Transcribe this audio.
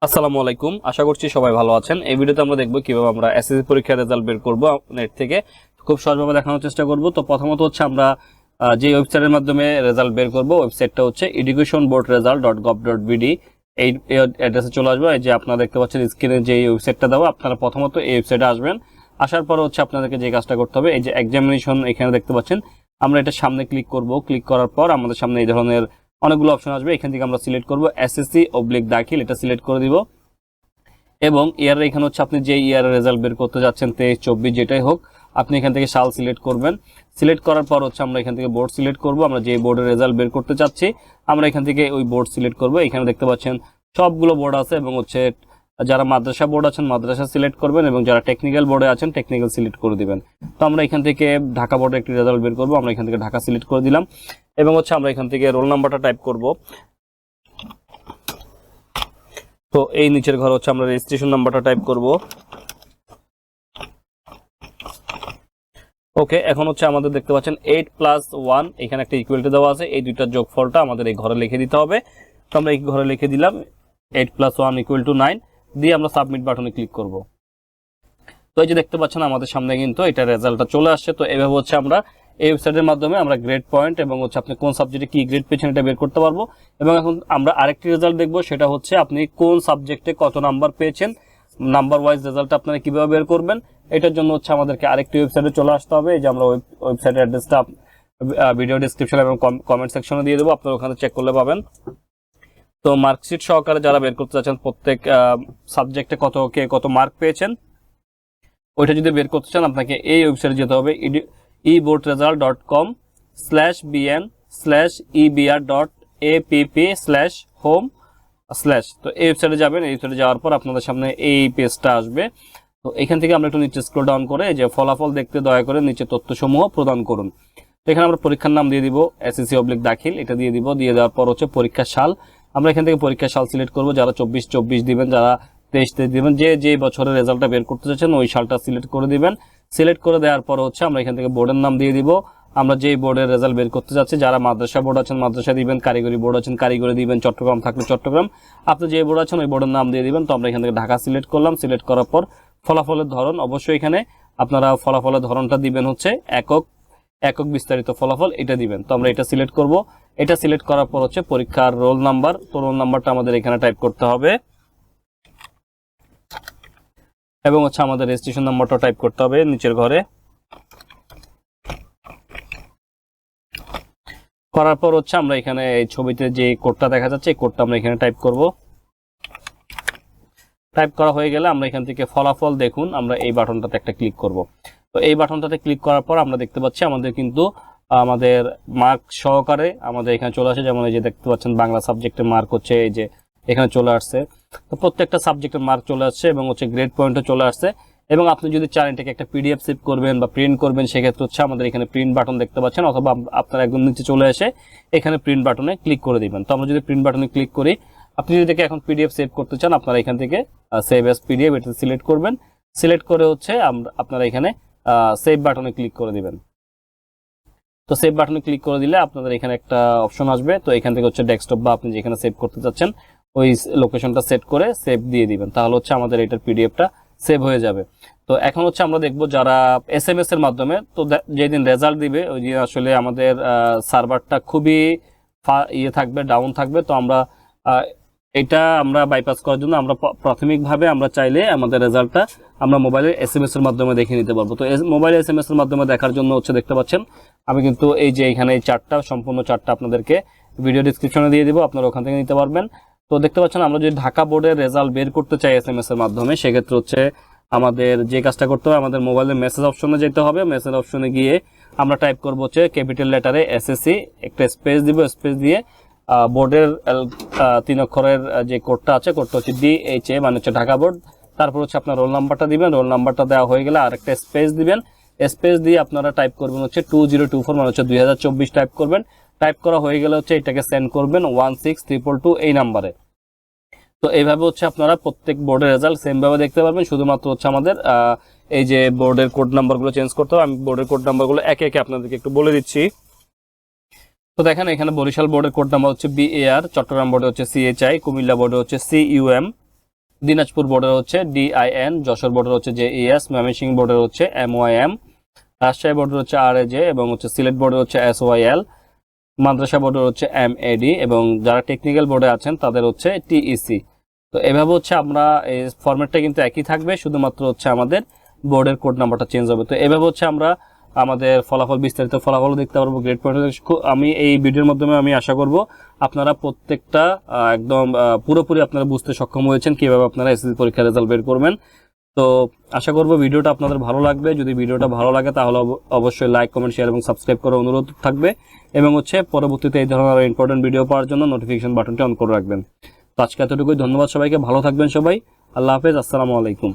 আসসালামু আলাইকুম, আশা করছি সবাই ভালো আছেন। এই ভিডিওতে আমরা দেখব কিভাবে আমরা এসএসসি পরীক্ষার রেজাল্ট বের করব নেট থেকে। খুব সহজভাবে দেখানোর চেষ্টা করব। তো প্রথমত হচ্ছে আমরা যে ওয়েবসাইটের মাধ্যমে রেজাল্ট বের করব, ওয়েবসাইটটা হচ্ছে educationboardresult.gov.bd। এই অ্যাড্রেসে চলে আসবো। এই যে আপনারা দেখতে পাচ্ছেন স্ক্রিনে যে ওয়েবসাইটটা দেওয়া, আপনারা প্রথমত এই ওয়েবসাইটে আসবেন। আসার পর হচ্ছে আপনাদেরকে যে কাজটা করতে হবে, এই যে এক্সামিনেশন এখানে দেখতে পাচ্ছেন, আমরা এটা সামনে ক্লিক করব। ক্লিক করার পর আমাদের সামনে এই ধরনের অনেকগুলো অপশন আসবে। এখান থেকে আমরা সিলেক্ট করব এসএসসি/দাখিল, এটা সিলেক্ট করে দিব। এবং ইয়ারের এখানে হচ্ছে আপনি যে ইয়ারের রেজাল্ট বের করতে যাচ্ছেন, 23, 24 যেটাই হোক, আপনি এখান থেকে সাল সিলেক্ট করবেন। সিলেক্ট করার পর হচ্ছে আমরা এখান থেকে বোর্ড সিলেক্ট করব। আমরা যে বোর্ডের রেজাল্ট বের করতে চাচ্ছি আমরা এখান থেকে ওই বোর্ড সিলেক্ট করব। এখানে দেখতে পাচ্ছেন সবগুলো বোর্ড আছে, এবং হচ্ছে যারা মাদ্রাসা বোর্ড আছেন মাদ্রাসা সিলেক্ট করবেন, এবং যারা টেকনিক্যাল বোর্ডে আছেন টেকনিক্যাল সিলেক্ট করে দিবেন। তো আমরা এখান থেকে ঢাকা বোর্ডের একটি রেজাল্ট বের করব। আমরা এখান থেকে ঢাকা সিলেক্ট করে দিলাম, এবং হচ্ছে আমরা এখান থেকে রোল নাম্বারটা টাইপ করব। তো এই নিচের ঘর হচ্ছে আমরা রেজিস্ট্রেশন নাম্বারটা টাইপ করব। ওকে, এখন হচ্ছে আমাদের দেখতে পাচ্ছেন 8+1 এখানে একটা ইকুয়ালিটি দেওয়া আছে, এই দুইটার যোগফলটা আমাদের এই ঘরে লিখে দিতে হবে। তো আমরা এই ঘরে লিখে দিলাম 8+1 = 9 দিয়ে আমরা সাবমিট বাটনে ক্লিক করব। তো এই যে দেখতে পাচ্ছেন আমাদের সামনে কিন্তু এটা রেজাল্টটা চলে আসছে। তো এইভাবে হচ্ছে আমরা এই ওয়েবসাইটের মাধ্যমে আমরা গ্রেড পয়েন্ট এবং হচ্ছে আপনি কোন সাবজেক্টে কি গ্রেড পেয়েছেন এটা বের করতে পারবো। এবং এখন আমরা আরেকটি রেজাল্ট দেখব, সেটা হচ্ছে আপনি কোন সাবজেক্টে কত নাম্বার পেয়েছেন, নাম্বার ওয়াইজ রেজাল্ট আপনারা কিভাবে বের করবেন। এটার জন্য হচ্ছে আমাদেরকে আরেকটি ওয়েবসাইটে চলে আসতে হবে। এই যে আমরা ওয়েবসাইটের অ্যাড্রেসটা ভিডিও ডিসক্রিপশন এবং কমেন্ট সেকশনে দিয়ে দেবো, আপনারা ওখানে চেক করলে পাবেন। তো মার্কশিট সহকারে যারা বের করতে চাচ্ছেন প্রত্যেক সাবজেক্টে কত মার্ক পেয়েছেন, ওইটা যদি বের করতে চান আপনাকে এই ওয়েবসাইটে যেতে হবে eboardresult.com/bn/ebr.app/home/। তো এই ওয়েবসাইটে যাবেন। এই ওয়েবসাইটে যাওয়ার পর আপনাদের সামনে এই পেজটা আসবে। তো এখান থেকে আমরা একটু নিচে স্ক্রল ডাউন করে যে ফলাফল দেখতে দয়া করে নিচে তথ্যসমূহ প্রদান করুন। তো এখানে আমরা পরীক্ষার নাম দিয়ে দিব এসএসসি/দাখিল, এটা দিয়ে দিব। দিয়ে দেওয়ার পর হচ্ছে পরীক্ষার সাল, আমরা এখান থেকে পরীক্ষার সাল সিলেক্ট করব। যারা 24 দিবেন, যারা 23 দিবেন, যে বছরের রেজাল্টটা বের করতে চাচ্ছেন ওই সালটা সিলেক্ট করে দিবেন। সিলেক্ট করে দেওয়ার পর হচ্ছে আমরা এখান থেকে বোর্ডের নাম দিয়ে দিব। আমরা যেই বোর্ডের রেজাল্ট বের করতে যাচ্ছি, যারা মাদ্রাসা বোর্ড আছেন মাদ্রাসা দিবেন, কারিগরি বোর্ড আছেন কারিগরি দিবেন, চট্টগ্রাম থাকলে চট্টগ্রাম, আপনি যে বোর্ড আছেন ওই বোর্ডের নাম দিয়ে দিবেন। তো আমরা এখান থেকে ঢাকা সিলেক্ট করলাম। সিলেক্ট করার পর ফলাফলের ধরন, অবশ্যই এখানে আপনারা ফলাফলের ধরনটা দিবেন হচ্ছে একক বিস্তারিত ফলাফল, এটা দিবেন। তো আমরা এটা সিলেক্ট করব। এটা সিলেক্ট করার পর হচ্ছে পরীক্ষার রোল নাম্বার, তো রোল নাম্বারটা আমাদের এখানে টাইপ করতে হবে, এবং হচ্ছে আমাদের রেজিস্ট্রেশন নাম্বারটা টাইপ করতে হবে নিচের ঘরে। করার পর হচ্ছে আমরা এখানে এই ছবিতে যে কোডটা দেখা যাচ্ছে এই কোডটা আমরা এখানে টাইপ করব। টাইপ করা হয়ে গেলে আমরা এখান থেকে ফলাফল দেখুন, আমরা এই বাটনটাতে একটা ক্লিক করব। তো এই বাটনটাতে ক্লিক করার পর আমরা দেখতে পাচ্ছি আমাদের কিন্তু আমাদের মার্ক সহকারে আমাদের এখানে চলে আসে। যেমন এই যে দেখতে পাচ্ছেন বাংলা সাবজেক্টের মার্ক হচ্ছে এই যে এখানে চলে আসছে। তো প্রত্যেকটা সাবজেক্টের মার্ক চলে আসছে, এবং হচ্ছে গ্রেড পয়েন্টও চলে আসছে। এবং আপনি যদি চান এটাকে একটা পিডিএফ সেভ করবেন বা প্রিন্ট করবেন, সেক্ষেত্রে হচ্ছে আমাদের এখানে প্রিন্ট বাটন দেখতে পাচ্ছেন, অথবা আপনারা একদম নিচে চলে এসে এখানে প্রিন্ট বাটনে ক্লিক করে দিবেন। তো আমরা যদি প্রিন্ট বাটনে ক্লিক করি, আপনি যদি এটাকে এখন পিডিএফ সেভ করতে চান আপনারা এখান থেকে সেভ অ্যাজ পিডিএফ এটা সিলেক্ট করবেন। সিলেক্ট করে হচ্ছে আপনারা এখানে সেভ বাটনে ক্লিক করে দিবেন। তো সেভ বাটনে ক্লিক করে দিলে আপনাদের এখানে একটা অপশন আসবে। তো এখান থেকে হচ্ছে ডেস্কটপ বা আপনি যেখানে সেভ করতে চাচ্ছেন ওই লোকেশনটা সেট করে সেভ দিয়ে দিবেন, তাহলে হচ্ছে আমাদের এটার পিডিএফটা সেভ হয়ে যাবে। তো এখন হচ্ছে আমরা দেখব যারা এসএমএস এর মাধ্যমে, তো যেদিন রেজাল্ট দিবে ওই দিন আসলে আমাদের সার্ভারটা খুবই থাকবে, ডাউন থাকবে। তো আমরা এটা আমরা বাইপাস করার জন্য আমরা প্রাথমিকভাবে আমরা চাইলে আমাদের রেজাল্টটা আমরা মোবাইলের এসএমএস এর মাধ্যমে দেখে নিতে পারবো। তো মোবাইল এসএমএস এর মাধ্যমে দেখার জন্য হচ্ছে দেখতে পাচ্ছেন আমি কিন্তু এই যে এখানে এই চার্টটা সম্পূর্ণ চার্টটা আপনাদেরকে ভিডিও ডিসক্রিপশনে দিয়ে দিব, আপনারা ওখান থেকে নিতে পারবেন। তো দেখতে পাচ্ছেন আমরা যদি ঢাকা বোর্ডের রেজাল্ট বের করতে চাই এসএমএস এর মাধ্যমে, সেক্ষেত্রে হচ্ছে আমাদের যে কাজটা করতে হবে, আমাদের মোবাইলের মেসেজ অপশনে যেতে হবে। মেসেজ অপশনে গিয়ে আমরা টাইপ করবো হচ্ছে ক্যাপিটাল লেটারে এসএসসি, একটা স্পেস দিব, স্পেস দিয়ে বোর্ডের 3 অক্ষরের যে কোডটা আছে, কোডটা হচ্ছে DHA মানে হচ্ছে ঢাকা বোর্ড। তারপর হচ্ছে আপনার রোল নাম্বারটা দিবেন, রোল নাম্বারটা দেওয়া হয়ে গেলে আর একটা স্পেস দিবেন, স্পেস দিয়ে আপনারা টাইপ করবেন হচ্ছে 2024 মানে হচ্ছে 2024 টাইপ করবেন। টাইপ করা হয়ে গেলে হচ্ছে এটাকে সেন্ড করবেন 16222 এই নাম্বারে। তো এইভাবে হচ্ছে আপনারা প্রত্যেক বোর্ডের রেজাল্ট সেম ভাবে দেখতে পারবেন। শুধুমাত্র হচ্ছে আমাদের এই যে বোর্ডের কোড নাম্বারগুলো চেঞ্জ করতে হবে। আমি বোর্ডের কোড নাম্বারগুলো একে একে আপনাদেরকে একটু বলে দিচ্ছি। তো দেখেন এখানে বরিশাল বোর্ডের কোড নাম্বার হচ্ছে BAR, চট্টগ্রাম বোর্ডে হচ্ছে CHI, কুমিল্লা বোর্ডে হচ্ছে CUM, দিনাজপুর বোর্ডের হচ্ছে DIN, যশোর বোর্ডের হচ্ছে JES, ময়মনসিংহ বোর্ডের হচ্ছে MYM, রাজশাহী বোর্ডের হচ্ছে RAJ এবং হচ্ছে সিলেট বোর্ডের হচ্ছে SYL, মাদ্রাসা বোর্ডের হচ্ছে MAD এবং যারা টেকনিক্যাল বোর্ডে আছেন তাদের হচ্ছে TEC। তো এভাবে হচ্ছে আমরা এই ফরম্যাটটা কিন্তু একই থাকবে, শুধুমাত্র হচ্ছে আমাদের বোর্ডের কোড নাম্বারটা চেঞ্জ হবে। তো এভাবে হচ্ছে আমরা আমাদের ফলাফল, বিস্তারিত ফলাফল দেখতে পারবো গ্রেড পয়েন্ট। আমি এই ভিডিওর মাধ্যমে আমি আশা করব আপনারা প্রত্যেকটা একদম পুরোপুরি আপনারা বুঝতে সক্ষম হয়েছেন কিভাবে আপনারা এসএসসি পরীক্ষার রেজাল্ট বের করবেন। তো আশা করব ভিডিওটা আপনাদের ভালো লাগবে। যদি ভিডিওটা ভালো লাগে তাহলে অবশ্যই লাইক, কমেন্ট, শেয়ার এবং সাবস্ক্রাইব করার অনুরোধ থাকবে এবং হচ্ছে পরবর্তীতে এই ধরনের ইম্পর্টেন্ট ভিডিও পাওয়ার জন্য নোটিফিকেশন বাটনটি অন করে রাখবেন। তো আজকে এতটুকুই, ধন্যবাদ সবাইকে, ভালো থাকবেন সবাই, আল্লাহ হাফেজ, আসসালামু আলাইকুম।